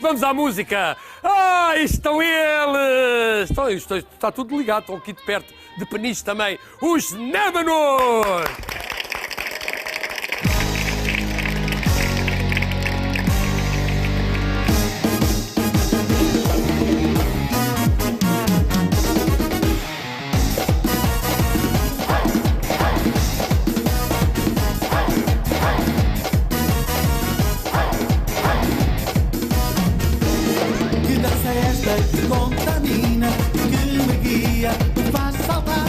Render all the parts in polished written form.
Vamos à música! Ah, estão eles! Está tudo ligado, estão aqui de perto, de Peniche também, os Némanos! Que contamina, que me guia, me faz saltar.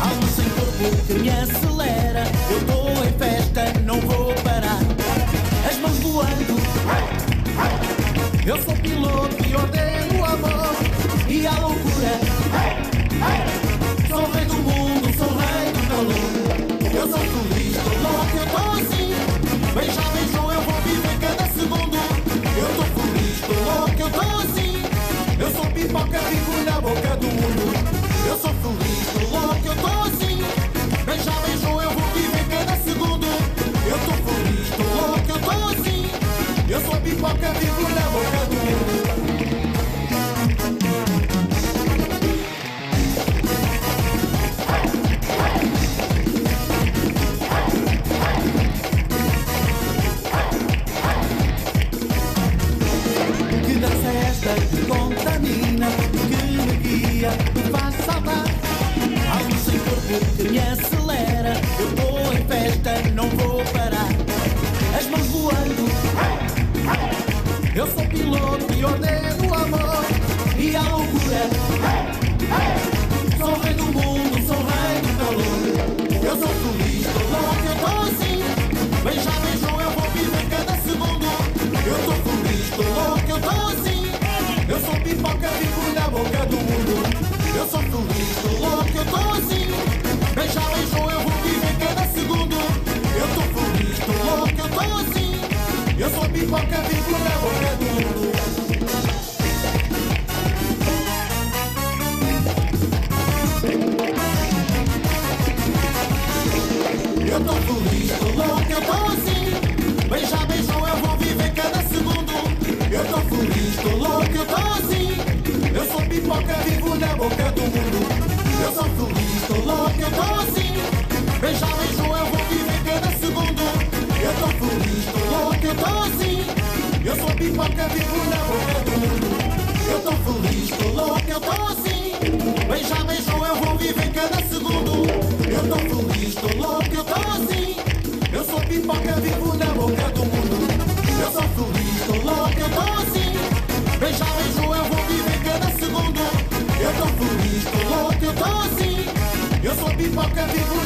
Alma sem corpo que me acelera. Eu estou em festa, não vou parar. As mãos voando. Eu sou piloto e ordeno o amor e a loucura. Sou rei do mundo, sou rei do calor. Eu sou feliz, estou louco, eu estou assim. Beija, beijou, eu vou viver cada segundo. Eu estou feliz, estou louco, eu estou assim. Eu sou pipoca, vivo na boca do mundo. Eu sou feliz, estou louco, eu estou assim. Beija, beijou, eu vou viver cada segundo. Eu estou feliz, estou louco, eu estou assim. Eu sou pipoca, vivo na boca do mundo. Que dança é esta que contamina, que me guia, me faz saltar. Algo sem corpo que me acelera. Eu estou em festa, não vou parar. As mãos voando. Eu sou piloto e ordeno o amor e a loucura. Sou rei do mundo, sou rei do calor. Eu sou feliz, estou louco, eu estou assim. Beija, beijou, eu vou viver cada segundo. Eu estou feliz, estou louco, eu estou assim. Eu sou pipoca, vivo na boca do mundo. Eu sou feliz, estou louco, eu estou assim. Beija, beijou, eu vou viver cada segundo. Eu estou feliz, estou louco, eu estou assim. Eu sou pipoca, vivo na boca do mundo. Eu estou feliz, estou louco, eu estou assim. Beija, beijou, eu vou viver cada segundo. Eu estou feliz, estou louco, eu estou assim. Eu sou pipoca, vivo na boca do mundo. Eu sou feliz, estou louco, eu estou assim. Beija, beijou, eu vou viver cada segundo. Eu estou feliz, estou louco, eu estou assim. Eu sou pipoca, vivo na boca do mundo. Eu estou feliz, estou louco, eu estou assim. Beija, beijou, eu vou viver cada segundo. Eu estou feliz, estou louco, eu estou assim. Eu sou pipoca, vivo na boca do mundo. Eu sou feliz, estou louco, eu estou assim. Beija, beijou, eu vou viver cada segundo. Eu estou feliz, estou louco, eu estou assim. Eu sou pipoca, vivo